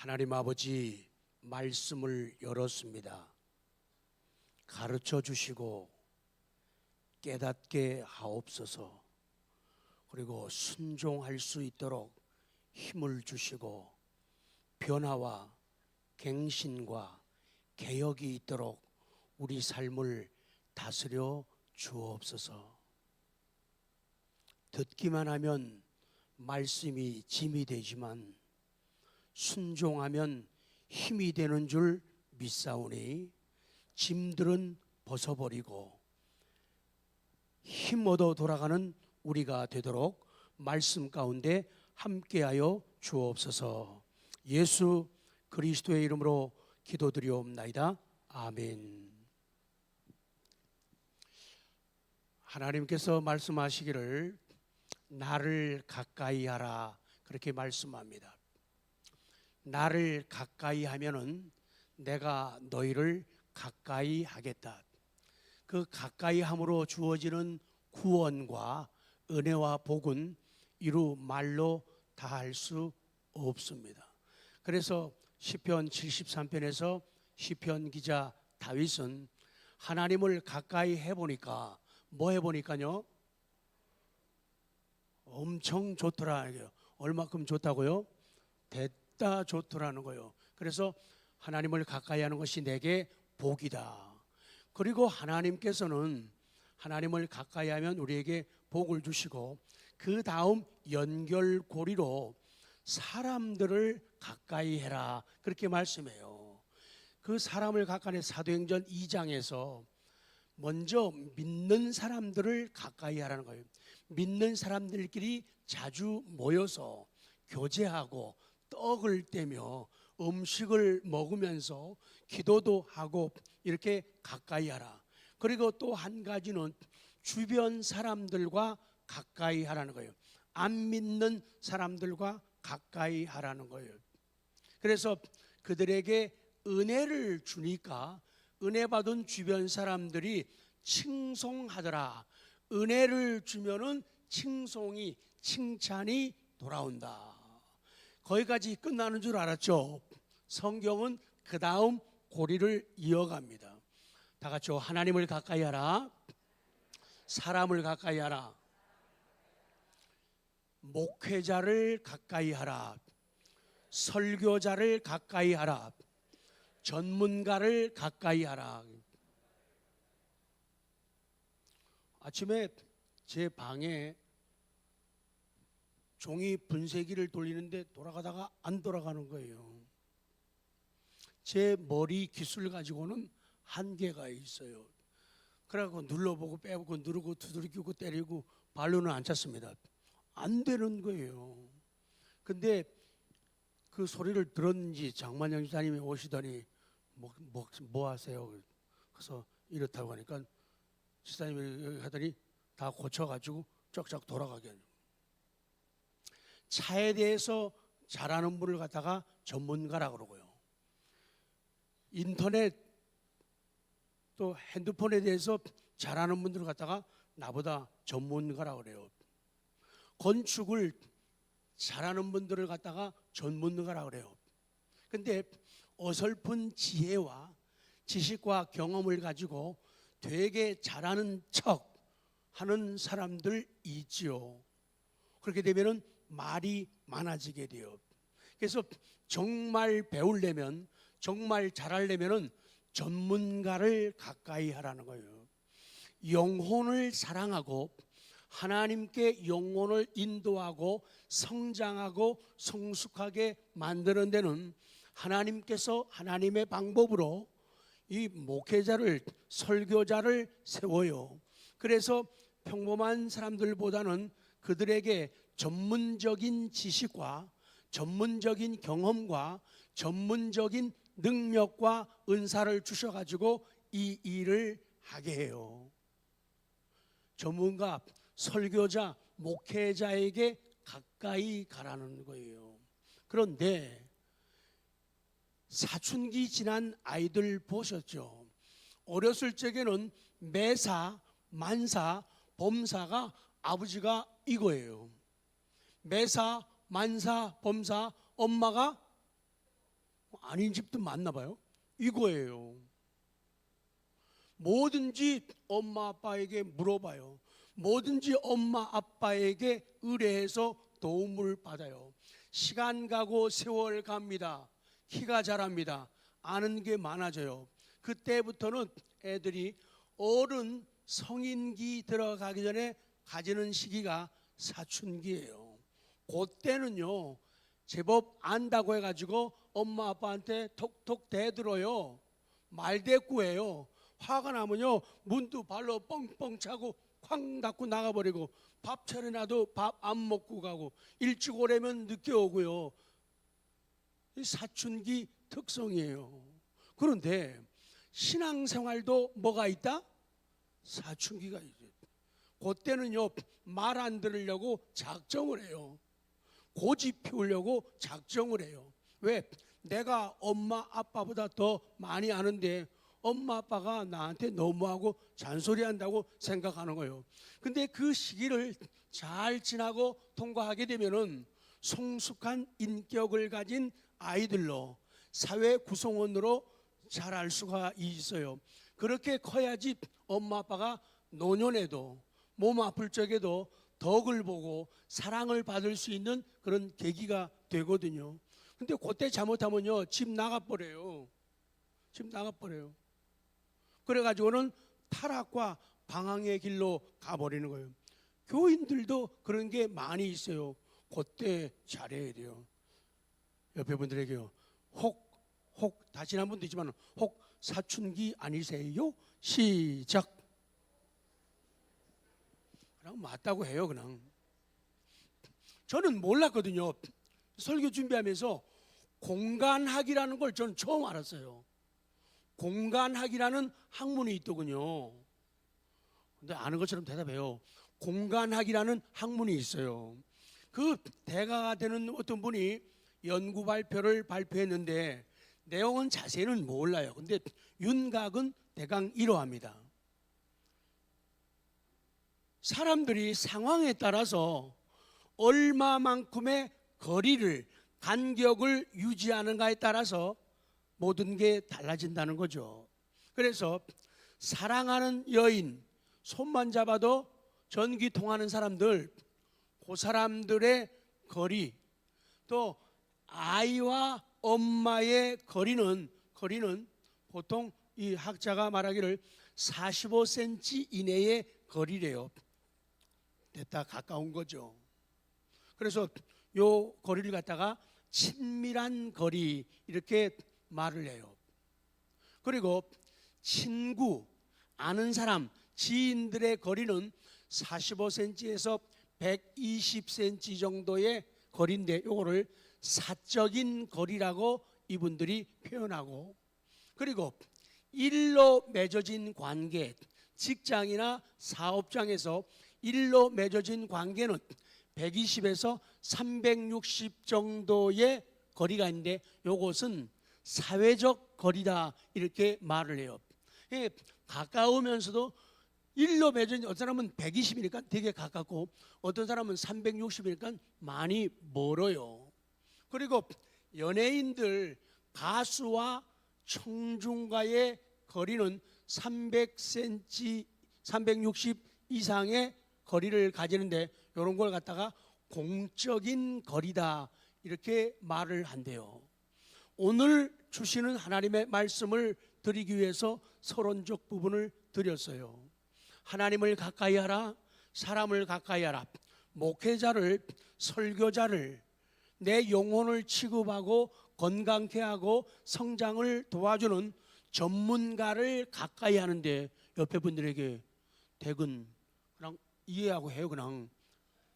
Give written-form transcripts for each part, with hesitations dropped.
하나님 아버지 말씀을 열었습니다. 가르쳐 주시고 깨닫게 하옵소서. 그리고 순종할 수 있도록 힘을 주시고 변화와 갱신과 개혁이 있도록 우리 삶을 다스려 주옵소서. 듣기만 하면 말씀이 짐이 되지만 순종하면 힘이 되는 줄 믿사오니 짐들은 벗어버리고 힘 얻어 돌아가는 우리가 되도록 말씀 가운데 함께하여 주옵소서. 예수 그리스도의 이름으로 기도드리옵나이다. 아멘. 하나님께서 말씀하시기를 나를 가까이 하라 그렇게 말씀합니다. 나를 가까이 하면은 내가 너희를 가까이 하겠다. 그 가까이 함으로 주어지는 구원과 은혜와 복은 이루 말로 다할 수 없습니다. 그래서 시편 73편에서 시편 기자 다윗은 하나님을 가까이 해보니까 뭐 해보니까요? 엄청 좋더라. 얼마큼 좋다고요? 됐다 좋더라는 거예요. 그래서 하나님을 가까이 하는 것이 내게 복이다. 그리고 하나님께서는 하나님을 가까이 하면 우리에게 복을 주시고 그 다음 연결고리로 사람들을 가까이 해라 그렇게 말씀해요. 그 사람을 가까이 사도행전 2장에서 먼저 믿는 사람들을 가까이 하라는 거예요. 믿는 사람들끼리 자주 모여서 교제하고 떡을 떼며 음식을 먹으면서 기도도 하고 이렇게 가까이 하라. 그리고 또 한 가지는 주변 사람들과 가까이 하라는 거예요. 안 믿는 사람들과 가까이 하라는 거예요. 그래서 그들에게 은혜를 주니까 은혜 받은 주변 사람들이 칭송하더라. 은혜를 주면은 칭송이 칭찬이 돌아온다. 거기까지 끝나는 줄 알았죠? 성경은 그 다음 고리를 이어갑니다. 다 같이 하나님을 가까이 하라, 사람을 가까이 하라, 목회자를 가까이 하라, 설교자를 가까이 하라, 전문가를 가까이 하라. 아침에 제 방에 종이 분쇄기를 돌리는데 돌아가다가 안 돌아가는 거예요. 제 머리 기술 가지고는 한계가 있어요. 그래갖고 눌러보고 빼보고 누르고 두드리고 때리고 발로는 안 찼습니다. 안 되는 거예요. 근데 그 소리를 들었는지 장만영 지사님이 오시더니 뭐 하세요? 그래서 이렇다고 하니까 지사님이 하더니 다 고쳐가지고 쫙쫙 돌아가게 해요. 차에 대해서 잘하는 분을 갖다가 전문가라고 그러고요. 인터넷 또 핸드폰에 대해서 잘하는 분들을 갖다가 나보다 전문가라고 그래요. 건축을 잘하는 분들을 갖다가 전문가라고 그래요. 근데 어설픈 지혜와 지식과 경험을 가지고 되게 잘하는 척 하는 사람들 있지요. 그렇게 되면은 말이 많아지게 돼요. 그래서 정말 배우려면 정말 잘하려면은 전문가를 가까이 하라는 거예요. 영혼을 사랑하고 하나님께 영혼을 인도하고 성장하고 성숙하게 만드는 데는 하나님께서 하나님의 방법으로 이 목회자를 설교자를 세워요. 그래서 평범한 사람들보다는 그들에게 전문적인 지식과 전문적인 경험과 전문적인 능력과 은사를 주셔가지고 이 일을 하게 해요. 전문가, 설교자, 목회자에게 가까이 가라는 거예요. 그런데 사춘기 지난 아이들 보셨죠? 어렸을 적에는 매사, 만사, 범사가 아버지가 이거예요. 매사, 만사, 범사, 엄마가 아닌 집도 많나 봐요. 이거예요. 뭐든지 엄마 아빠에게 물어봐요. 뭐든지 엄마 아빠에게 의뢰해서 도움을 받아요. 시간 가고 세월 갑니다. 키가 자랍니다. 아는 게 많아져요. 그때부터는 애들이 어른 성인기 들어가기 전에 가지는 시기가 사춘기예요. 그때는요 제법 안다고 해가지고 엄마 아빠한테 톡톡 대들어요. 말대꾸예요. 화가 나면요 문도 발로 뻥뻥 차고 쾅 닫고 나가버리고, 밥 차려놔도 밥 안 먹고 가고, 일찍 오려면 늦게 오고요. 이 사춘기 특성이에요. 그런데 신앙생활도 뭐가 있다? 사춘기가 있어요. 그때는요 말 안 들으려고 작정을 해요. 고집 피우려고 작정을 해요. 왜? 내가 엄마 아빠보다 더 많이 아는데 엄마 아빠가 나한테 너무하고 잔소리한다고 생각하는 거예요. 근데 그 시기를 잘 지나고 통과하게 되면은 성숙한 인격을 가진 아이들로 사회 구성원으로 자랄 수가 있어요. 그렇게 커야지 엄마 아빠가 노년에도 몸 아플 적에도 덕을 보고 사랑을 받을 수 있는 그런 계기가 되거든요. 근데 그때 잘못하면요 집 나가버려요. 집 나가버려요. 그래가지고는 타락과 방황의 길로 가버리는 거예요. 교인들도 그런 게 많이 있어요. 그때 잘해야 돼요. 옆에 분들에게요. 혹 다시 한 번도 있지만 혹 사춘기 아니세요? 시작. 그냥 맞다고 해요. 그냥 저는 몰랐거든요. 설교 준비하면서 공간학이라는 걸 저는 처음 알았어요. 공간학이라는 학문이 있더군요. 근데 아는 것처럼 대답해요. 공간학이라는 학문이 있어요. 그 대가가 되는 어떤 분이 연구 발표를 발표했는데 내용은 자세히는 몰라요. 근데 윤곽은 대강 이러합니다. 사람들이 상황에 따라서 얼마만큼의 거리를 간격을 유지하는가에 따라서 모든 게 달라진다는 거죠. 그래서 사랑하는 여인 손만 잡아도 전기 통하는 사람들, 그 사람들의 거리, 또 아이와 엄마의 거리는 보통 이 학자가 말하기를 45cm 이내의 거리래요. 됐다 가까운 거죠. 그래서 요 거리를 갖다가 친밀한 거리 이렇게 말을 해요. 그리고 친구, 아는 사람, 지인들의 거리는 45cm에서 120cm 정도의 거리인데 요거를 사적인 거리라고 이분들이 표현하고, 그리고 일로 맺어진 관계, 직장이나 사업장에서 일로 맺어진 관계는 120에서 360 정도의 거리가 있는데 요것은 사회적 거리다 이렇게 말을 해요. 가까우면서도 일로 맺어진, 어떤 사람은 120이니까 되게 가깝고 어떤 사람은 360이니까 많이 멀어요. 그리고 연예인들, 가수와 청중과의 거리는 300cm, 360 이상의 거리를 가지는데 이런 걸 갖다가 공적인 거리다 이렇게 말을 한대요. 오늘 주시는 하나님의 말씀을 드리기 위해서 서론적 부분을 드렸어요. 하나님을 가까이 하라, 사람을 가까이 하라, 목회자를, 설교자를, 내 영혼을 취급하고 건강케 하고 성장을 도와주는 전문가를 가까이 하는데 옆에 분들에게 대근 그냥 이해하고 해요. 그냥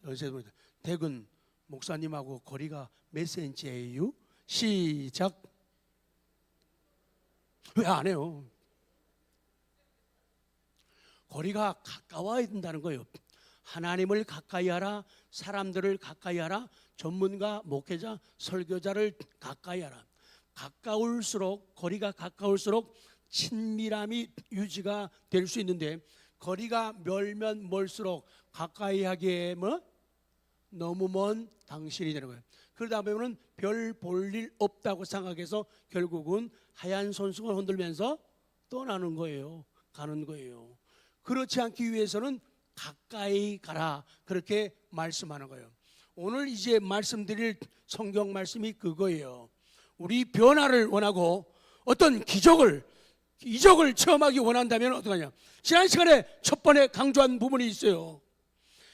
연세도 대근 목사님하고 거리가 몇 센치예요? 시작. 왜 안 해요? 거리가 가까워야 된다는 거예요. 하나님을 가까이 하라, 사람들을 가까이 하라, 전문가, 목회자, 설교자를 가까이 하라. 가까울수록, 거리가 가까울수록 친밀함이 유지가 될 수 있는데 거리가 멀면 멀수록 가까이 하기에 너무 먼 당신이 되는 거예요. 그러다 보면은 별 볼 일 없다고 생각해서 결국은 하얀 손수건을 흔들면서 떠나는 거예요. 가는 거예요. 그렇지 않기 위해서는 가까이 가라, 그렇게 말씀하는 거예요. 오늘 이제 말씀드릴 성경 말씀이 그거예요. 우리 변화를 원하고 어떤 이적을 체험하기 원한다면 어떡하냐. 지난 시간에 첫 번에 강조한 부분이 있어요.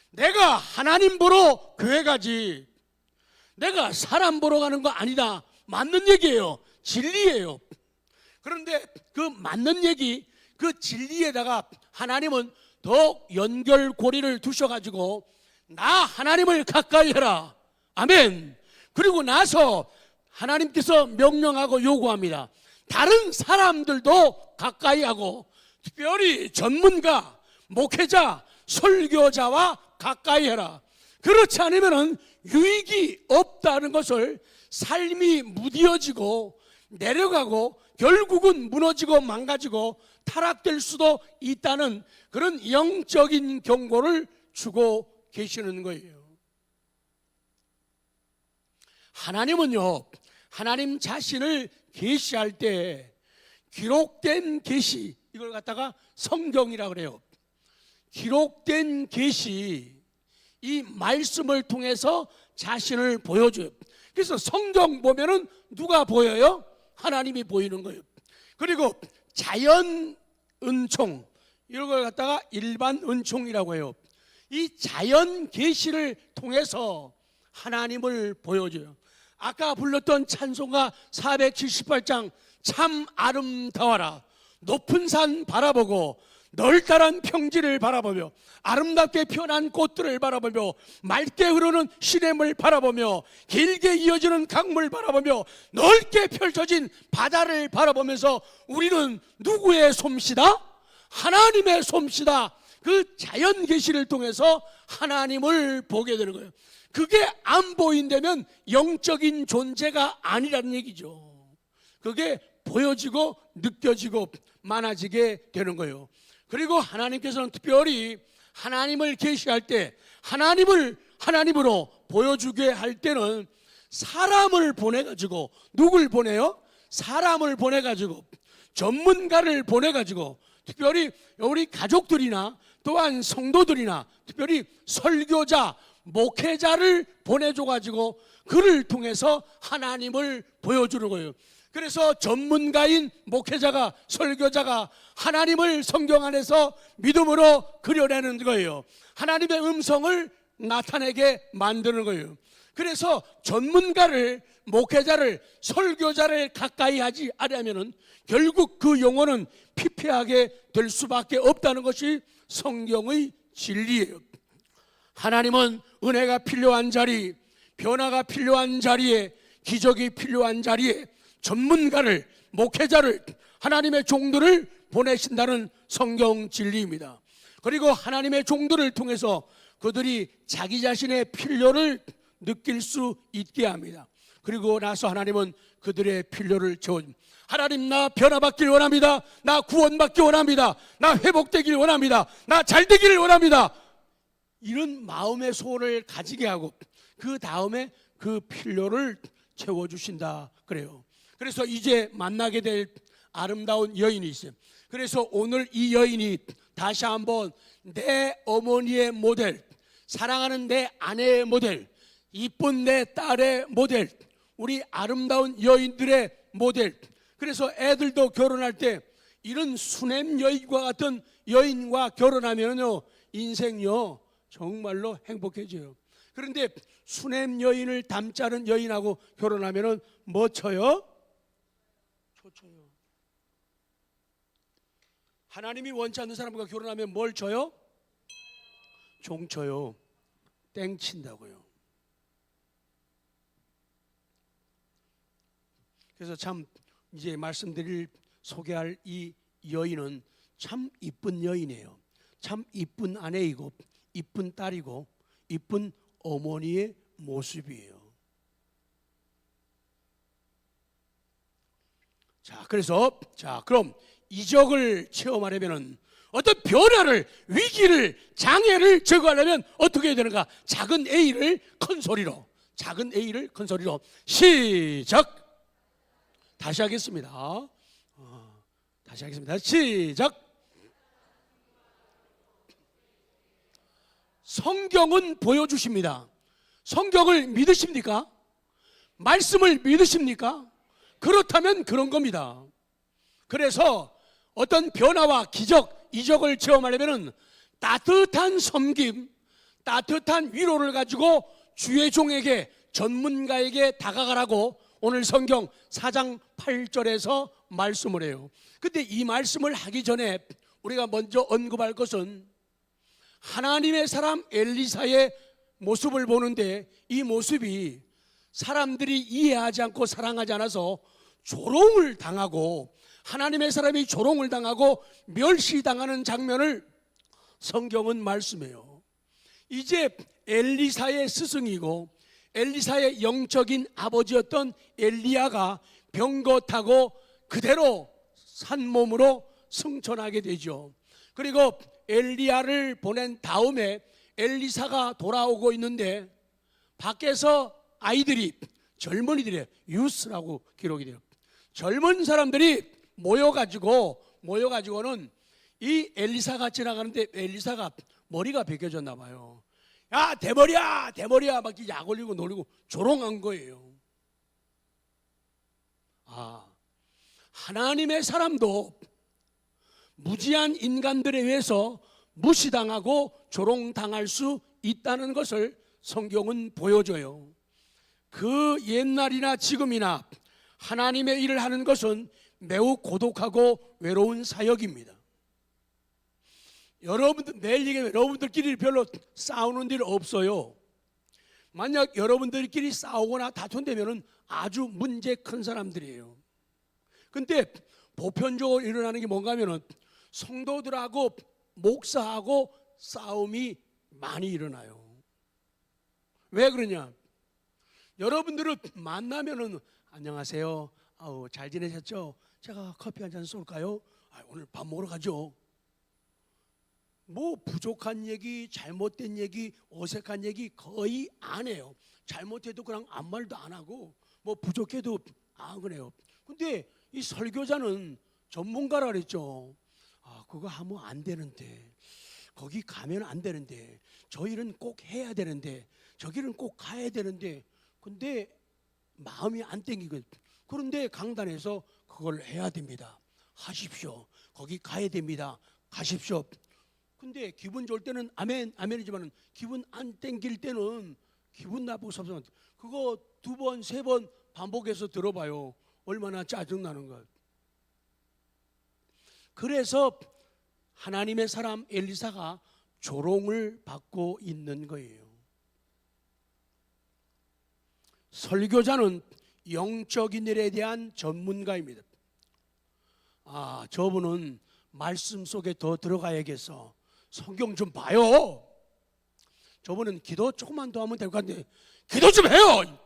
내가 하나님 보러 교회 가지, 내가 사람 보러 가는 거 아니다. 맞는 얘기예요. 진리예요. 그런데 그 맞는 얘기, 그 진리에다가 하나님은 더욱 연결고리를 두셔가지고 나 하나님을 가까이 해라. 아멘. 그리고 나서 하나님께서 명령하고 요구합니다. 다른 사람들도 가까이 하고, 특별히 전문가, 목회자, 설교자와 가까이 해라. 그렇지 않으면 유익이 없다는 것을, 삶이 무뎌지고 내려가고 결국은 무너지고 망가지고 타락될 수도 있다는 그런 영적인 경고를 주고 계시는 거예요. 하나님은요, 하나님 자신을 계시할 때 기록된 계시, 이걸 갖다가 성경이라고 그래요. 기록된 계시, 이 말씀을 통해서 자신을 보여줘요. 그래서 성경 보면은 누가 보여요? 하나님이 보이는 거예요. 그리고 자연 은총, 이런 걸 갖다가 일반 은총이라고 해요. 이 자연 계시를 통해서 하나님을 보여줘요. 아까 불렀던 찬송가 478장, 참 아름다워라. 높은 산 바라보고 널따란 평지를 바라보며 아름답게 피어난 꽃들을 바라보며 맑게 흐르는 시냇을 바라보며 길게 이어지는 강물 바라보며 넓게 펼쳐진 바다를 바라보면서 우리는 누구의 솜씨다? 하나님의 솜씨다. 그 자연 계시를 통해서 하나님을 보게 되는 거예요. 그게 안 보인다면 영적인 존재가 아니라는 얘기죠. 그게 보여지고 느껴지고 많아지게 되는 거예요. 그리고 하나님께서는 특별히 하나님을 계시할 때, 하나님을 하나님으로 보여주게 할 때는 사람을 보내가지고, 누굴 보내요? 사람을 보내가지고, 전문가를 보내가지고, 특별히 우리 가족들이나 또한 성도들이나 특별히 설교자, 목회자를 보내줘가지고 그를 통해서 하나님을 보여주는 거예요. 그래서 전문가인 목회자가, 설교자가 하나님을 성경 안에서 믿음으로 그려내는 거예요. 하나님의 음성을 나타내게 만드는 거예요. 그래서 전문가를, 목회자를, 설교자를 가까이 하지 않으면 결국 그 영혼은 피폐하게 될 수밖에 없다는 것이 성경의 진리예요. 하나님은 은혜가 필요한 자리, 변화가 필요한 자리에, 기적이 필요한 자리에 전문가를, 목회자를, 하나님의 종들을 보내신다는 성경 진리입니다. 그리고 하나님의 종들을 통해서 그들이 자기 자신의 필요를 느낄 수 있게 합니다. 그리고 나서 하나님은 그들의 필요를 채워줍니다. 하나님, 나 변화받길 원합니다. 나 구원받길 원합니다. 나 회복되길 원합니다. 나 잘되기를 원합니다. 이런 마음의 소원을 가지게 하고 그 다음에 그 필요를 채워주신다 그래요. 그래서 이제 만나게 될 아름다운 여인이 있어요. 그래서 오늘 이 여인이 다시 한번 내 어머니의 모델, 사랑하는 내 아내의 모델, 이쁜 내 딸의 모델, 우리 아름다운 여인들의 모델. 그래서 애들도 결혼할 때 이런 수냄 여인과 같은 여인과 결혼하면요, 인생요 정말로 행복해져요. 그런데 수냄 여인을 닮지 않은 여인하고 결혼하면은 뭐 쳐요? 초쳐요. 하나님이 원치 않는 사람과 결혼하면 뭘 쳐요? 종 쳐요. 땡 친다고요. 그래서 참 이제 말씀드릴, 소개할 이 여인은 참 이쁜 여인이에요. 참 이쁜 아내이고 이쁜 딸이고 이쁜 어머니의 모습이에요. 그럼 이적을 체험하려면, 어떤 변화를, 위기를, 장애를 제거하려면 어떻게 해야 되는가? 작은 A를 큰 소리로, 작은 A를 큰 소리로 시작. 다시 하겠습니다. 다시 하겠습니다. 시작. 성경은 보여주십니다. 성경을 믿으십니까? 말씀을 믿으십니까? 그렇다면 그런 겁니다. 그래서 어떤 변화와 기적, 이적을 체험하려면 따뜻한 섬김, 따뜻한 위로를 가지고 주의 종에게, 전문가에게 다가가라고 오늘 성경 4장 8절에서 말씀을 해요. 근데 이 말씀을 하기 전에 우리가 먼저 언급할 것은 하나님의 사람 엘리사의 모습을 보는데, 이 모습이 사람들이 이해하지 않고 사랑하지 않아서 조롱을 당하고, 하나님의 사람이 조롱을 당하고 멸시당하는 장면을 성경은 말씀해요. 이제 엘리사의 스승이고 엘리사의 영적인 아버지였던 엘리야가 병거 타고 그대로 산몸으로 승천하게 되죠. 그리고 엘리야를 보낸 다음에 엘리사가 돌아오고 있는데 밖에서 아이들이, 젊은이들의 유스라고 기록이 돼요. 젊은 사람들이 모여가지고는 이 엘리사가 지나가는데 엘리사가 머리가 벗겨졌나 봐요. 야, 대머리야, 대머리야, 막 약 올리고 놀리고 조롱한 거예요. 하나님의 사람도 무지한 인간들에 의해서 무시당하고 조롱당할 수 있다는 것을 성경은 보여줘요. 그 옛날이나 지금이나 하나님의 일을 하는 것은 매우 고독하고 외로운 사역입니다. 매일 여러분들끼리 별로 싸우는 일 없어요. 만약 여러분들끼리 싸우거나 다툰다면 아주 문제 큰 사람들이에요. 근데 보편적으로 일어나는 게 뭔가 하면은 성도들하고 목사하고 싸움이 많이 일어나요. 왜 그러냐? 여러분들을 만나면은 안녕하세요. 잘 지내셨죠? 제가 커피 한 잔 쏠까요? 오늘 밥 먹으러 가죠. 뭐 부족한 얘기, 잘못된 얘기, 어색한 얘기 거의 안 해요. 잘못해도 그냥 아무 말도 안 하고, 뭐 부족해도 안 그래요. 근데 이 설교자는 전문가라 그랬죠. 그거 하면 안 되는데, 거기 가면 안 되는데, 저 일은 꼭 해야 되는데, 저기는 꼭 가야 되는데, 근데 마음이 안 땡기거든. 그런데 강단에서 그걸 해야 됩니다. 하십시오. 거기 가야 됩니다. 가십시오. 근데 기분 좋을 때는 아멘, 아멘이지만 기분 안 땡길 때는 기분 나쁘고 섭섭한, 그거 2번, 3번 반복해서 들어봐요. 얼마나 짜증나는 것. 그래서 하나님의 사람 엘리사가 조롱을 받고 있는 거예요. 설교자는 영적인 일에 대한 전문가입니다. 저분은 말씀 속에 더 들어가야겠어. 성경 좀 봐요. 저분은 기도 조금만 더 하면 될 것 같은데 기도 좀 해요.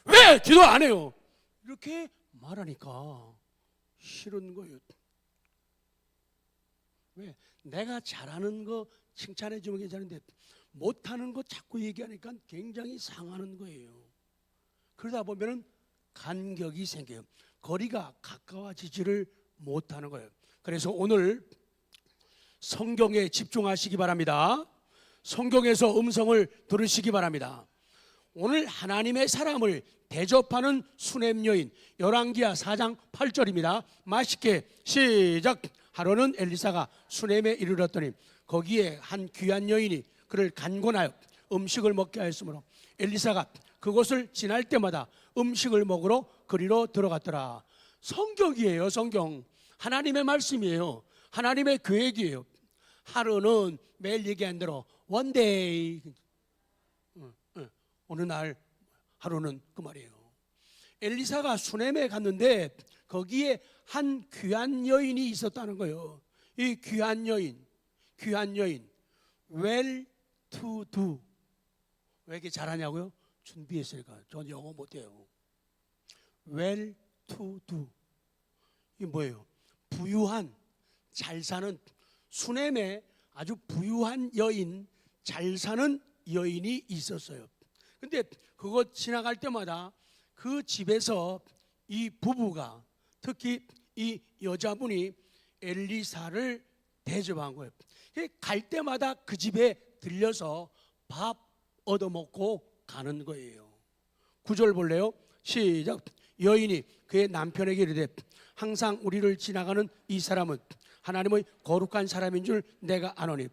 왜 기도 안 해요? 이렇게 말하니까 싫은 거예요. 왜? 내가 잘하는 거 칭찬해 주면 괜찮은데 못하는 거 자꾸 얘기하니까 굉장히 상하는 거예요. 그러다 보면 간격이 생겨요. 거리가 가까워지지를 못하는 거예요. 그래서 오늘 성경에 집중하시기 바랍니다. 성경에서 음성을 들으시기 바랍니다. 오늘 하나님의 사람을 대접하는 수냄 여인, 열왕기하 4장 8절입니다. 맛있게 시작. 하루는 엘리사가 수냄에 이르렀더니 거기에 한 귀한 여인이 그를 간곤하여 음식을 먹게 하였으므로 엘리사가 그곳을 지날 때마다 음식을 먹으러 그리로 들어갔더라. 성경이에요. 성경. 하나님의 말씀이에요. 하나님의 계획이에요. 하루는 매일 얘기한 대로 one day, 어느 날 하루는 그 말이에요. 엘리사가 수넴에 갔는데 거기에 한 귀한 여인이 있었다는 거예요. 이 귀한 여인 well to do. 왜 이렇게 잘하냐고요? 준비했으니까. 전 영어 못해요. well to do. 이게 뭐예요? 부유한, 잘 사는, 수넴에 아주 부유한 여인, 잘 사는 여인이 있었어요. 근데 그거 지나갈 때마다 그 집에서 이 부부가, 특히 이 여자분이 엘리사를 대접한 거예요. 갈 때마다 그 집에 들려서 밥 얻어먹고 가는 거예요. 9절 볼래요? 시작. 여인이 그의 남편에게 이르되 항상 우리를 지나가는 이 사람은 하나님의 거룩한 사람인 줄 내가 아노니.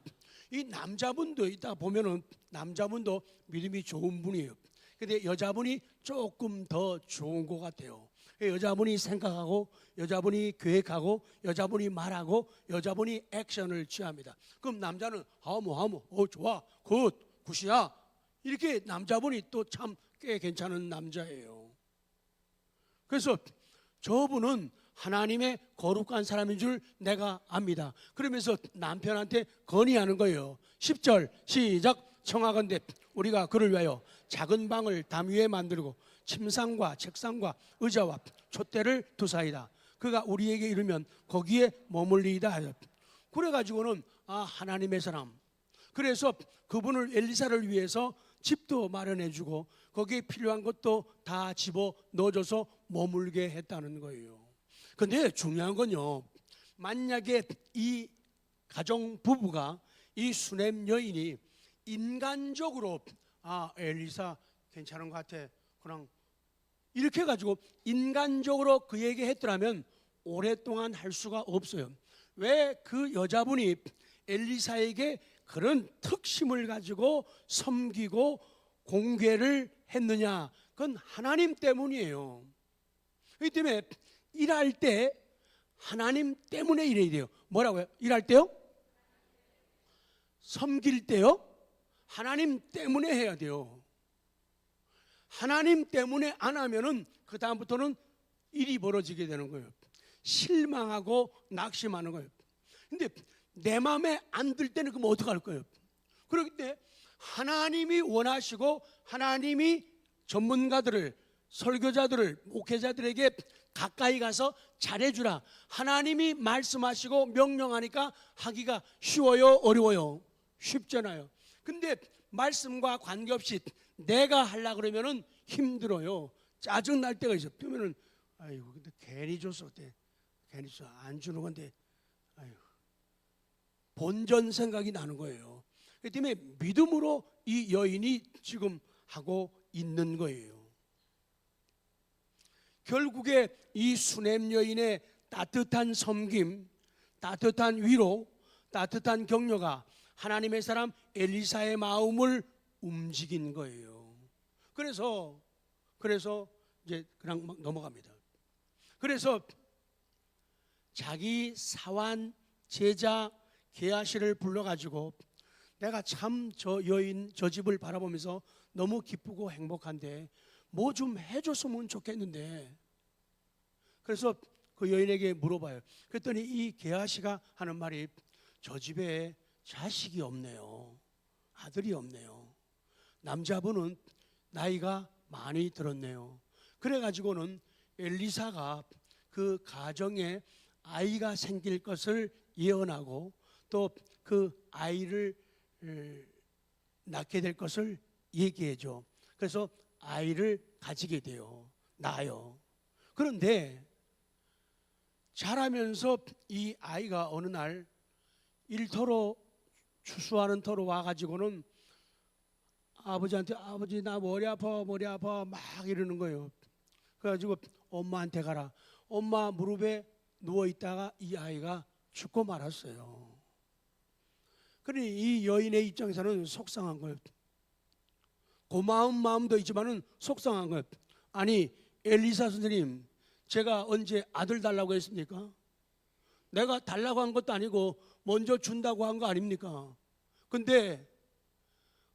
이 남자분도 이따 보면은 남자분도 믿음이 좋은 분이에요. 근데 여자분이 조금 더 좋은 것 같아요. 여자분이 생각하고, 여자분이 계획하고, 여자분이 말하고, 여자분이 액션을 취합니다. 그럼 남자는 하모 좋아, 굿이야, 이렇게 남자분이 또 참 꽤 괜찮은 남자예요. 그래서 저분은 하나님의 거룩한 사람인 줄 내가 압니다. 그러면서 남편한테 건의하는 거예요. 10절 시작. 청하건대 우리가 그를 위하여 작은 방을 담 위에 만들고 침상과 책상과 의자와 촛대를 두사이다. 그가 우리에게 이르면 거기에 머물리이다 하여. 그래가지고는 하나님의 사람. 그래서 그분을 엘리사를 위해서 집도 마련해주고 거기에 필요한 것도 다 집어 넣어줘서 머물게 했다는 거예요. 근데 중요한 건요, 만약에 이 가정 부부가, 이 수냄 여인이 인간적으로 엘리사 괜찮은 것 같아, 그냥 이렇게 해가지고 인간적으로 그에게 했더라면 오랫동안 할 수가 없어요. 왜 그 여자분이 엘리사에게 그런 특심을 가지고 섬기고 공개를 했느냐? 그건 하나님 때문이에요. 그렇기 때문에 일할 때 하나님 때문에 일해야 돼요. 뭐라고요? 일할 때요? 섬길 때요? 하나님 때문에 해야 돼요. 하나님 때문에 안 하면은 그 다음부터는 일이 벌어지게 되는 거예요. 실망하고 낙심하는 거예요. 근데 내 마음에 안 들 때는 그럼 어떡할 거예요? 그렇기 때문에 하나님이 원하시고 하나님이 전문가들을, 설교자들을, 목회자들에게 가까이 가서 잘해주라. 하나님이 말씀하시고 명령하니까 하기가 쉬워요? 어려워요? 쉽잖아요. 근데 말씀과 관계없이 내가 하려고 그러면은 힘들어요. 짜증 날 때가 있어요. 그러면은 아이고 근데 괜히 줬어. 괜히 줘. 안 주는 건데 아이고. 본전 생각이 나는 거예요. 그 때문에 믿음으로 이 여인이 지금 하고 있는 거예요. 결국에 이 수냄 여인의 따뜻한 섬김, 따뜻한 위로, 따뜻한 격려가 하나님의 사람 엘리사의 마음을 움직인 거예요. 그래서 이제 그냥 막 넘어갑니다. 그래서 자기 사환 제자 게하시를 불러가지고 내가 참 저 여인 저 집을 바라보면서 너무 기쁘고 행복한데 뭐 좀 해줬으면 좋겠는데, 그래서 그 여인에게 물어봐요. 그랬더니 이 게하시가 하는 말이 저 집에 자식이 없네요. 아들이 없네요. 남자분은 나이가 많이 들었네요. 그래가지고는 엘리사가 그 가정에 아이가 생길 것을 예언하고 또 그 아이를 낳게 될 것을 얘기해줘. 그래서 아이를 가지게 돼요. 낳아요. 그런데 자라면서 이 아이가 어느 날 일터로 추수하는 터로 와가지고는 아버지한테 아버지 나 머리 아파 막 이러는 거예요. 그래가지고 엄마한테 가라. 엄마 무릎에 누워있다가 이 아이가 죽고 말았어요. 그러니 이 여인의 입장에서는 속상한 거예요. 고마운 마음도 있지만은 속상한 거예요. 아니 엘리사 선생님, 제가 언제 아들 달라고 했습니까? 내가 달라고 한 것도 아니고 먼저 준다고 한 거 아닙니까? 근데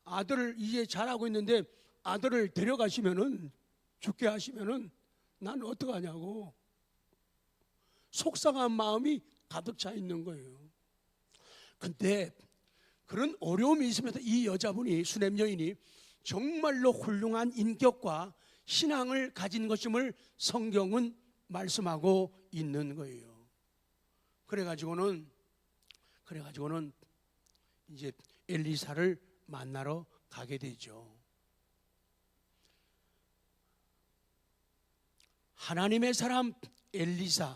아들을 이제 잘하고 있는데 아들을 데려가시면은, 죽게 하시면은 난 어떡하냐고 속상한 마음이 가득 차 있는 거예요. 근데 그런 어려움이 있으면서 이 여자분이, 수냄 여인이 정말로 훌륭한 인격과 신앙을 가진 것임을 성경은 말씀하고 있는 거예요. 그래가지고는 이제 엘리사를 만나러 가게 되죠. 하나님의 사람 엘리사,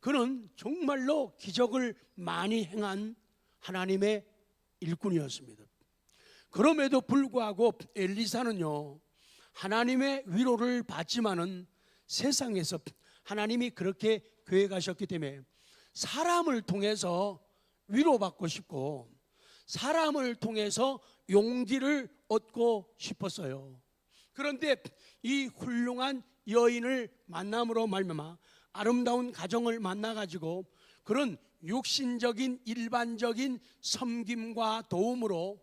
그는 정말로 기적을 많이 행한 하나님의 일꾼이었습니다. 그럼에도 불구하고 엘리사는요, 하나님의 위로를 받지만은 세상에서 하나님이 그렇게 계획하셨기 때문에 사람을 통해서 위로받고 싶고 사람을 통해서 용기를 얻고 싶었어요. 그런데 이 훌륭한 여인을 만남으로 말미암아 아름다운 가정을 만나가지고 그런 육신적인 일반적인 섬김과 도움으로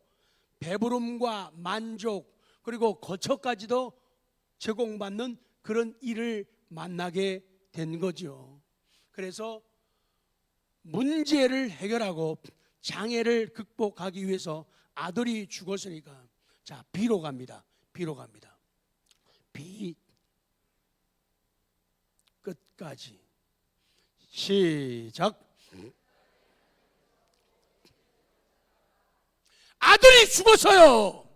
배부름과 만족 그리고 거처까지도 제공받는 그런 일을 만나게 된 거죠. 그래서 문제를 해결하고 장애를 극복하기 위해서 아들이 죽었으니까 자, 비로 갑니다. 비로 갑니다. 비 끝까지. 시작. 아들이 죽었어요.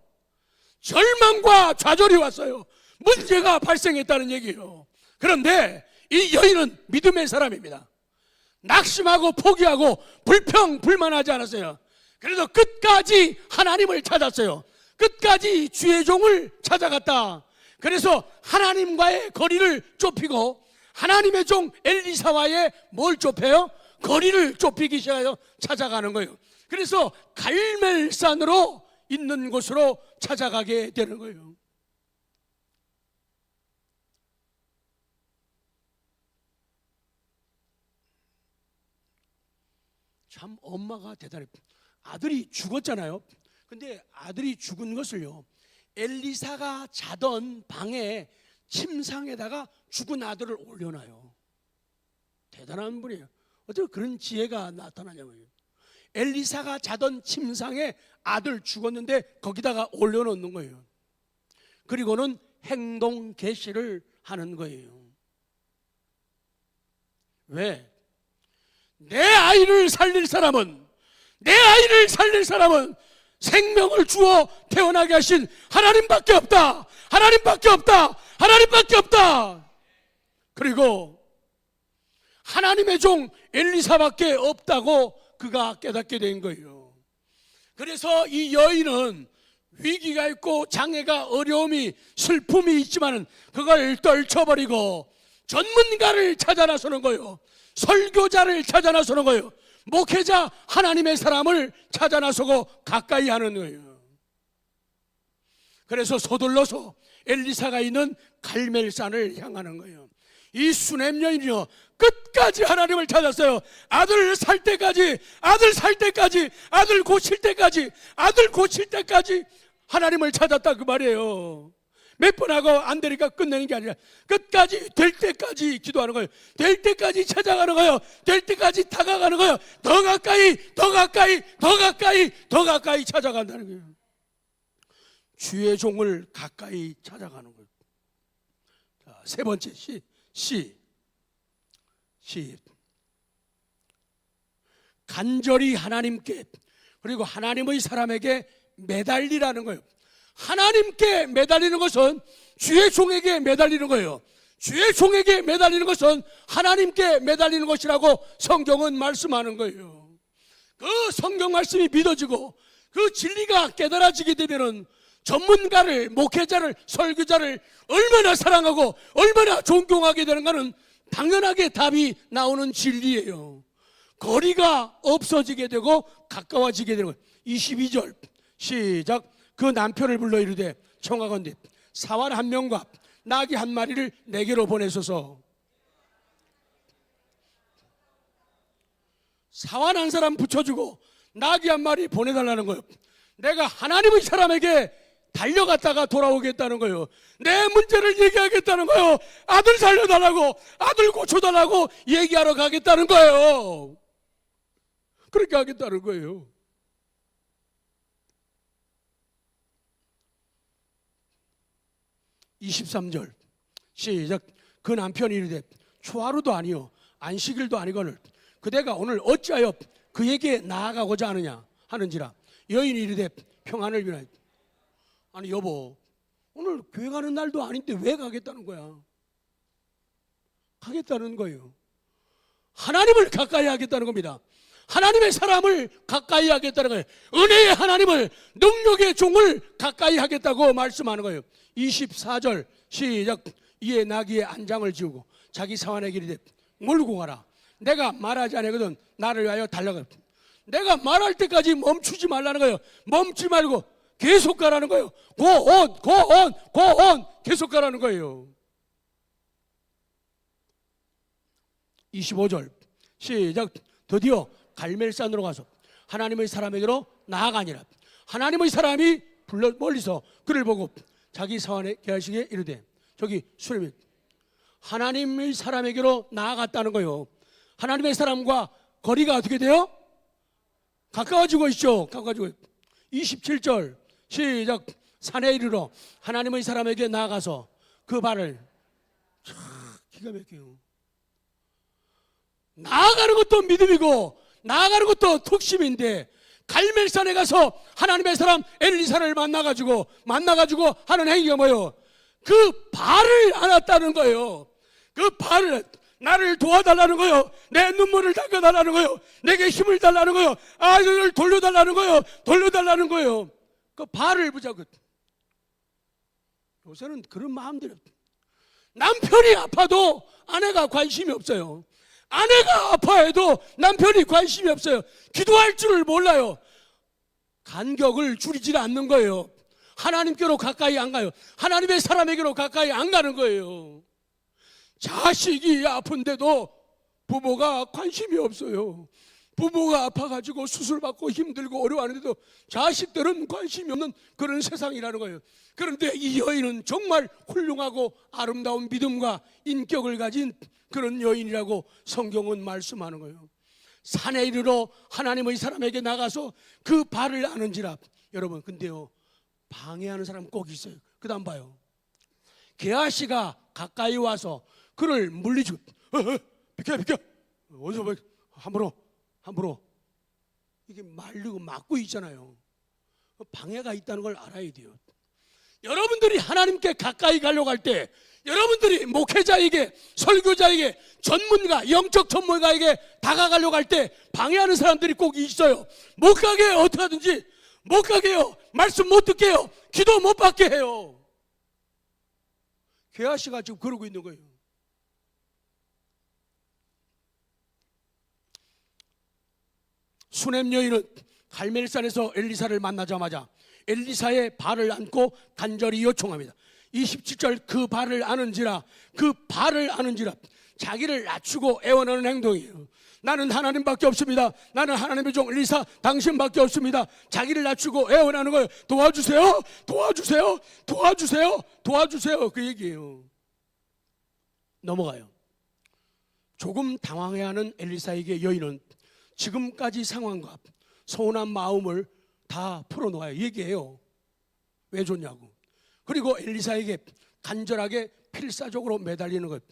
절망과 좌절이 왔어요. 문제가 발생했다는 얘기예요. 그런데 이 여인은 믿음의 사람입니다. 낙심하고 포기하고 불평불만하지 않았어요. 그래서 끝까지 하나님을 찾았어요. 끝까지 주의 종을 찾아갔다. 그래서 하나님과의 거리를 좁히고 하나님의 종 엘리사와의 뭘 좁혀요? 거리를 좁히기 시작해서 찾아가는 거예요. 그래서 갈멜산으로 있는 곳으로 찾아가게 되는 거예요. 참 엄마가 대단해. 아들이 죽었잖아요. 근데 아들이 죽은 것을요, 엘리사가 자던 방에 침상에다가 죽은 아들을 올려놔요. 대단한 분이에요. 어떻게 그런 지혜가 나타나냐고요. 엘리사가 자던 침상에 아들 죽었는데 거기다가 올려놓는 거예요. 그리고는 행동 개시를 하는 거예요. 왜? 내 아이를 살릴 사람은 생명을 주어 태어나게 하신 하나님밖에 없다. 하나님밖에 없다. 하나님밖에 없다. 그리고 하나님의 종 엘리사밖에 없다고 그가 깨닫게 된 거예요. 그래서 이 여인은 위기가 있고 장애가 어려움이 슬픔이 있지만 그걸 떨쳐버리고 전문가를 찾아 나서는 거예요. 설교자를 찾아 나서는 거예요. 목회자 하나님의 사람을 찾아 나서고 가까이 하는 거예요. 그래서 서둘러서 엘리사가 있는 갈멜산을 향하는 거예요. 이 수넴 여인이요, 끝까지 하나님을 찾았어요. 아들 살 때까지, 아들 고칠 때까지 하나님을 찾았다 그 말이에요. 몇 번 하고 안 되니까 끝내는 게 아니라 끝까지, 될 때까지 기도하는 거예요. 될 때까지 찾아가는 거예요. 될 때까지 다가가는 거예요. 더 가까이 찾아간다는 거예요. 주의 종을 가까이 찾아가는 거예요. 자, 세 번째 시. 간절히 하나님께, 그리고 하나님의 사람에게 매달리라는 거예요. 하나님께 매달리는 것은 주의 종에게 매달리는 거예요. 주의 종에게 매달리는 것은 하나님께 매달리는 것이라고 성경은 말씀하는 거예요. 그 성경 말씀이 믿어지고 그 진리가 깨달아지게 되면은 전문가를, 목회자를, 설교자를 얼마나 사랑하고 얼마나 존경하게 되는가는 당연하게 답이 나오는 진리예요. 거리가 없어지게 되고 가까워지게 되는 거예요. 22절 시작. 그 남편을 불러 이르되 청하건대 사환 한 명과 나귀 한 마리를 내게로 보내소서. 사환 한 사람 붙여주고 나귀 한 마리 보내달라는 거예요. 내가 하나님의 사람에게 달려갔다가 돌아오겠다는 거예요. 내 문제를 얘기하겠다는 거예요. 아들 살려달라고, 아들 고쳐달라고 얘기하러 가겠다는 거예요. 그렇게 하겠다는 거예요. 23절 시작. 그 남편이 이르되 초하루도 아니요 안식일도 아니거늘 그대가 오늘 어찌하여 그에게 나아가고자 하느냐 하는지라. 여인이 이르되 평안을 위하여. 아니 여보, 오늘 교회 가는 날도 아닌데 왜 가겠다는 거야? 하겠다는 거예요. 하나님을 가까이 하겠다는 겁니다. 하나님의 사람을 가까이 하겠다는 거예요. 은혜의 하나님을, 능력의 종을 가까이 하겠다고 말씀하는 거예요. 24절 시작. 이에 나귀의 안장을 지우고 자기 사환에게 이르되 몰고 가라. 내가 말하지 아니거든 나를 위하여 달라가. 내가 말할 때까지 멈추지 말라는 거예요. 멈추지 말고 계속 가라는 거예요. 고온 계속 가라는 거예요. 25절 시작. 드디어 갈멜산으로 가서 하나님의 사람에게로 나아가니라. 하나님의 사람이 멀리서 그를 보고 자기 사환에 계시기에 이르되, 저기 수레미 하나님의 사람에게로 나아갔다는 거예요. 하나님의 사람과 거리가 어떻게 돼요? 가까워지고 있죠. 가까워지고. 27절 시작. 산에 이르러 하나님의 사람에게 나아가서 그 발을, 기가 막혀요. 나아가는 것도 믿음이고 나아가는 것도 특심인데, 갈멜산에 가서 하나님의 사람 엘리사를 만나가지고 하는 행위가 뭐예요? 그 발을 안았다는 거예요. 그 발을, 나를 도와달라는 거예요. 내 눈물을 닦아달라는 거예요. 내게 힘을 달라는 거예요. 아이들을 돌려달라는 거예요. 그 발을 보자고. 요새는 그런 마음들이, 남편이 아파도 아내가 관심이 없어요. 아내가 아파해도 남편이 관심이 없어요. 기도할 줄을 몰라요. 간격을 줄이지 않는 거예요. 하나님께로 가까이 안 가요. 하나님의 사람에게로 가까이 안 가는 거예요. 자식이 아픈데도 부모가 관심이 없어요. 부모가 아파가지고 수술받고 힘들고 어려워하는데도 자식들은 관심이 없는 그런 세상이라는 거예요. 그런데 이 여인은 정말 훌륭하고 아름다운 믿음과 인격을 가진 그런 여인이라고 성경은 말씀하는 거예요. 산에 이르러 하나님의 사람에게 나가서 그 발을 아는지라. 여러분, 근데요, 방해하는 사람 꼭 있어요. 그 다음 봐요. 게하시가 가까이 와서 그를 물리치고, 비켜 어디서 함부로 이게 말리고 막고 있잖아요. 방해가 있다는 걸 알아야 돼요. 여러분들이 하나님께 가까이 가려고 할 때, 여러분들이 목회자에게, 설교자에게, 전문가, 영적 전문가에게 다가가려고 할 때 방해하는 사람들이 꼭 있어요. 못 가게 해요. 어떻게 하든지 못 가게 해요. 말씀 못 듣게 해요. 기도 못 받게 해요. 게하시가 지금 그러고 있는 거예요. 수넴 여인은 갈멜산에서 엘리사를 만나자마자 엘리사의 발을 안고 간절히 요청합니다. 27절 그 발을 아는지라, 자기를 낮추고 애원하는 행동이에요. 나는 하나님밖에 없습니다. 나는 하나님의 종 엘리사 당신밖에 없습니다. 자기를 낮추고 애원하는 거예요. 도와주세요. 그 얘기예요. 넘어가요. 조금 당황해하는 엘리사에게 여인은 지금까지 상황과 서운한 마음을 다 풀어놓아요. 얘기해요. 왜 좋냐고. 그리고 엘리사에게 간절하게 필사적으로 매달리는 것.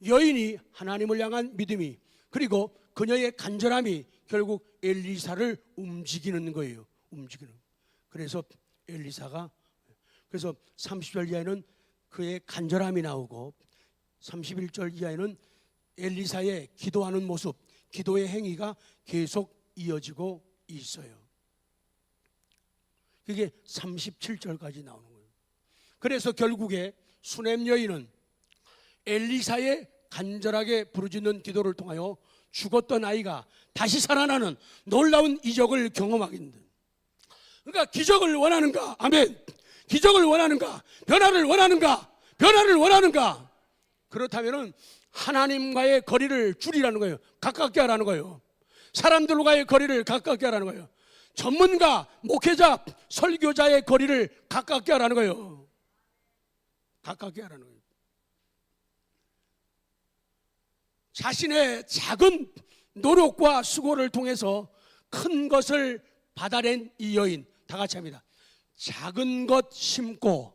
여인이 하나님을 향한 믿음이, 그리고 그녀의 간절함이 결국 엘리사를 움직이는 거예요. 그래서 엘리사가, 그래서 30절 이하에는 그의 간절함이 나오고 31절 이하에는 엘리사의 기도하는 모습, 기도의 행위가 계속 이어지고 있어요. 그게 37절까지 나오는 거예요. 그래서 결국에 수넴 여인은 엘리사의 간절하게 부르짖는 기도를 통하여 죽었던 아이가 다시 살아나는 놀라운 이적을 경험하게 된다. 그러니까 기적을 원하는가? 아멘. 기적을 원하는가? 변화를 원하는가? 그렇다면은 하나님과의 거리를 줄이라는 거예요. 가깝게 하라는 거예요. 사람들과의 거리를 가깝게 하라는 거예요. 전문가, 목회자, 설교자의 거리를 가깝게 하라는 거예요. 자신의 작은 노력과 수고를 통해서 큰 것을 받아낸 이 여인, 다 같이 합니다. 작은 것 심고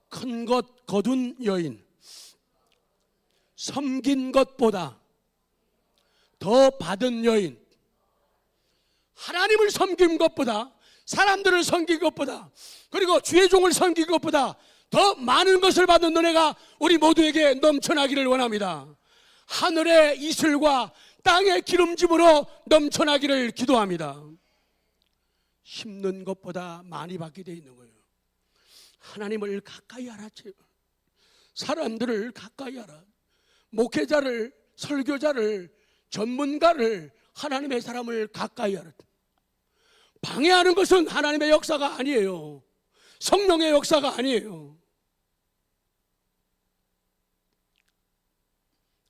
큰 것 거둔 여인, 섬긴 것보다 더 받은 여인, 하나님을 섬긴 것보다, 사람들을 섬긴 것보다, 그리고 주의 종을 섬긴 것보다 더 많은 것을 받는 은혜가 우리 모두에게 넘쳐나기를 원합니다. 하늘의 이슬과 땅의 기름짐으로 넘쳐나기를 기도합니다. 심는 것보다 많이 받게 돼 있는 거예요. 하나님을 가까이 하라. 사람들을 가까이 하라. 목회자를, 설교자를, 전문가를, 하나님의 사람을 가까이 하라. 방해하는 것은 하나님의 역사가 아니에요. 성령의 역사가 아니에요.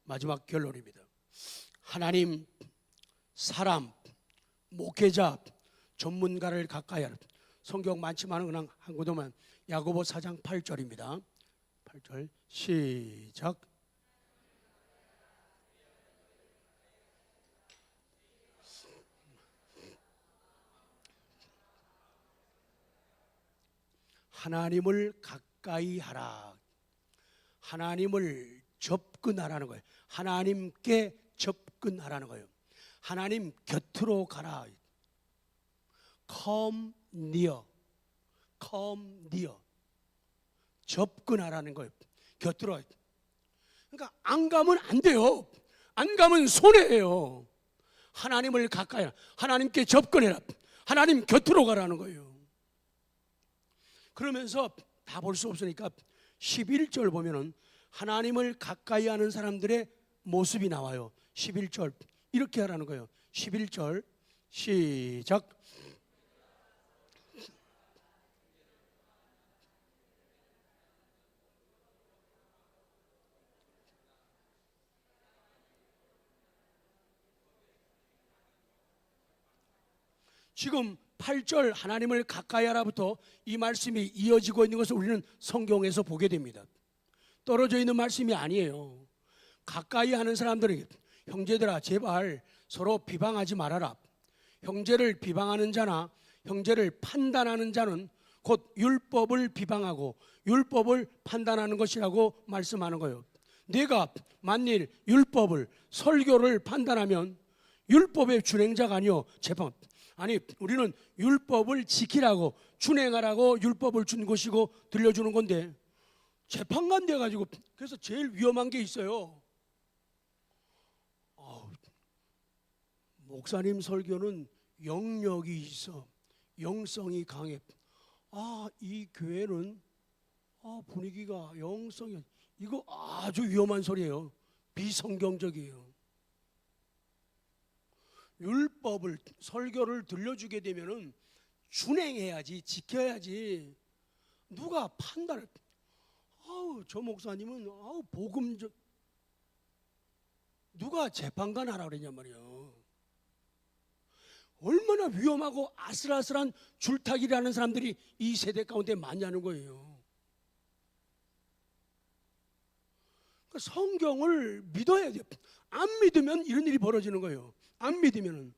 마지막 결론입니다. 하나님, 사람, 목회자, 전문가를 가까이 하라. 성경 많지만 그냥 한 구도만, 야고보 4장 8절입니다. 8절 시작. 하나님을 가까이 하라. 하나님을 접근하라는 거예요. 하나님께 접근하라는 거예요. 하나님 곁으로 가라. Come near. Come near. 접근하라는 거예요. 곁으로. 그러니까 안 가면 안 돼요. 안 가면 손해예요. 하나님을 가까이 하라. 하나님께 접근해라. 하나님 곁으로 가라는 거예요. 그러면서 다 볼 수 없으니까 11절 보면은 하나님을 가까이 하는 사람들의 모습이 나와요. 11절 이렇게 하라는 거예요. 11절 시작. 지금 8절 하나님을 가까이 하라부터 이 말씀이 이어지고 있는 것을 우리는 성경에서 보게 됩니다. 떨어져 있는 말씀이 아니에요. 가까이 하는 사람들에게 형제들아 제발 서로 비방하지 말아라. 형제를 비방하는 자나 형제를 판단하는 자는 곧 율법을 비방하고 율법을 판단하는 것이라고 말씀하는 거예요. 내가 만일 율법을 설교를 판단하면 율법의 준행자가 아니요 재판. 아니 우리는 율법을 지키라고 준행하라고 율법을 준 것이고 들려주는 건데 재판관 돼가지고 그래서 제일 위험한 게 있어요. 목사님 설교는 영역이 있어. 영성이 강해. 이 교회는 분위기가 영성이 이거 아주 위험한 소리예요. 비성경적이에요. 율법을 설교를 들려주게 되면은 준행해야지 지켜야지. 누가 판단을 저 목사님은 복음 누가 재판관 하라고 그러냐 말이에요. 얼마나 위험하고 아슬아슬한 줄타기라는 사람들이 이 세대 가운데 많냐는 거예요. 성경을 믿어야 돼요. 안 믿으면 이런 일이 벌어지는 거예요. 안 믿으면은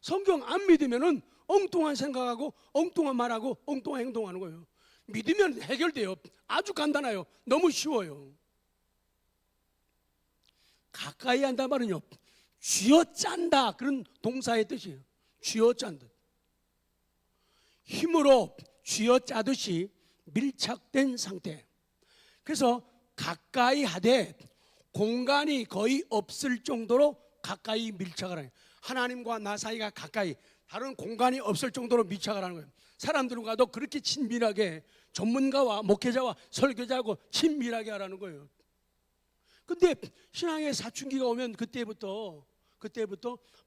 성경 안 믿으면은 엉뚱한 생각하고 엉뚱한 말하고 엉뚱한 행동하는 거예요. 믿으면 해결돼요. 아주 간단해요. 너무 쉬워요. 가까이 한다 말은요 쥐어짠다 그런 동사의 뜻이에요. 쥐어짠다. 힘으로 쥐어짜듯이 밀착된 상태. 그래서 가까이 하되 공간이 거의 없을 정도로 가까이 밀착을 해요. 하나님과 나 사이가 가까이 다른 공간이 없을 정도로 밀착을 하는 거예요. 사람들과도 그렇게 친밀하게 전문가와 목회자와 설교자하고 친밀하게 하라는 거예요. 근데 신앙의 사춘기가 오면 그때부터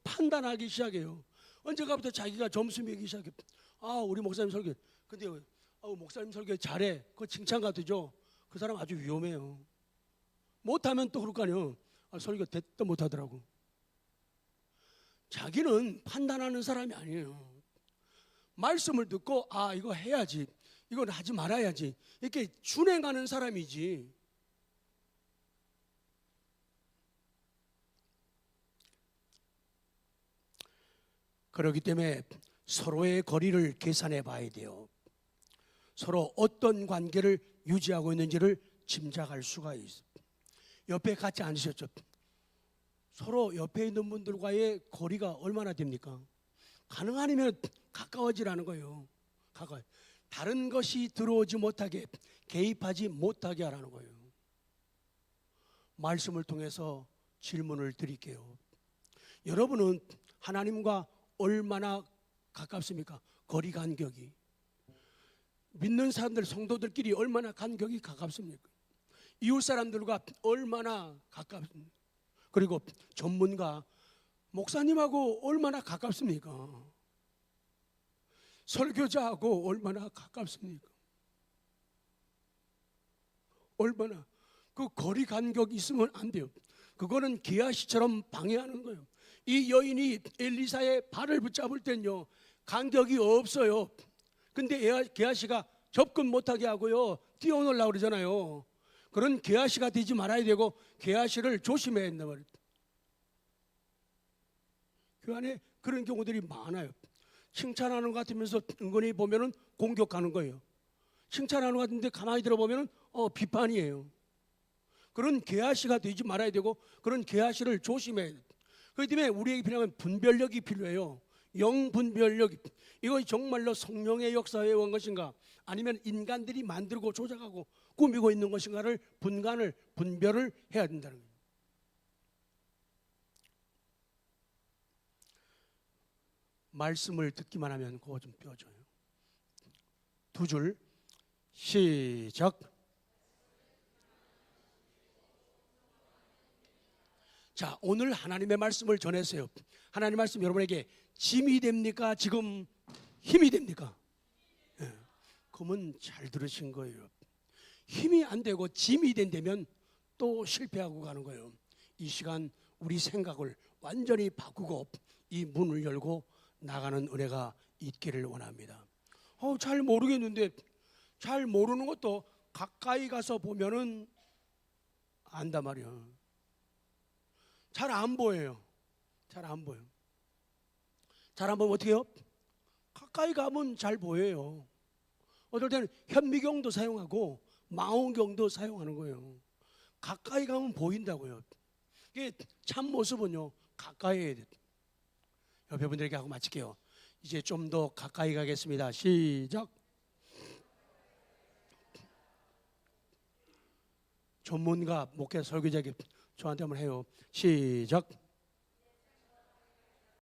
판단하기 시작해요. 언제가부터 자기가 점수 매기기 시작해요. 우리 목사님 설교 근데 목사님 설교 잘해. 그거 칭찬 같으죠. 그 사람 아주 위험해요. 못하면 또 그럴 거 아니에요. 설교 됐다 못하더라고. 자기는 판단하는 사람이 아니에요. 말씀을 듣고 이거 해야지 이건 하지 말아야지 이렇게 준행하는 사람이지. 그렇기 때문에 서로의 거리를 계산해 봐야 돼요. 서로 어떤 관계를 유지하고 있는지를 짐작할 수가 있어요. 옆에 같이 앉으셨죠? 서로 옆에 있는 분들과의 거리가 얼마나 됩니까? 가능하면 가까워지라는 거예요. 가까이. 다른 것이 들어오지 못하게, 개입하지 못하게 하라는 거예요. 말씀을 통해서 질문을 드릴게요. 여러분은 하나님과 얼마나 가깝습니까? 거리 간격이. 믿는 사람들, 성도들끼리 얼마나 간격이 가깝습니까? 이웃 사람들과 얼마나 가깝습니까? 그리고 전문가, 목사님하고 얼마나 가깝습니까? 설교자하고 얼마나 가깝습니까? 얼마나. 그 거리 간격이 있으면 안 돼요. 그거는 게하시처럼 방해하는 거예요. 이 여인이 엘리사의 발을 붙잡을 땐요, 간격이 없어요. 근데 게하시가 접근 못하게 하고요, 뛰어오려고 그러잖아요. 그런 게하시가 되지 말아야 되고, 게하시를 조심해야 된단 말이에요. 그 안에 그런 경우들이 많아요. 칭찬하는 것 같으면서 은근히 보면은 공격하는 거예요. 칭찬하는 것 같은데 가만히 들어보면은 비판이에요. 그런 게하시가 되지 말아야 되고, 그런 게하시를 조심해야 돼요. 그렇기 때문에 우리에게 필요한 분별력이 필요해요. 영분별력. 이거 정말로 성령의 역사에 온 것인가, 아니면 인간들이 만들고 조작하고 꾸미고 있는 것인가를 분별을 해야 된다는 거예요. 말씀을 듣기만 하면 그거 좀 뼈줘요. 두 줄 시작. 자, 오늘 하나님의 말씀을 전했어요. 하나님의 말씀 여러분에게 짐이 됩니까? 지금 힘이 됩니까? 네. 그러면 잘 들으신 거예요. 힘이 안 되고 짐이 된다면 또 실패하고 가는 거예요. 이 시간 우리 생각을 완전히 바꾸고 이 문을 열고 나가는 은혜가 있기를 원합니다. 잘 모르겠는데, 잘 모르는 것도 가까이 가서 보면은 안단 말이야. 잘 안 보여요. 잘 안 보여. 잘 안 보면 어떻게 해요? 가까이 가면 잘 보여요. 어떨 때는 현미경도 사용하고 망원경도 사용하는 거예요. 가까이 가면 보인다고요. 이게 참 모습은요, 가까이 해야 돼요. 옆에 분들에게 하고 마칠게요. 이제 좀 더 가까이 가겠습니다. 시작. 전문가, 목회 설교자에게 저한테 한번 해요. 시작.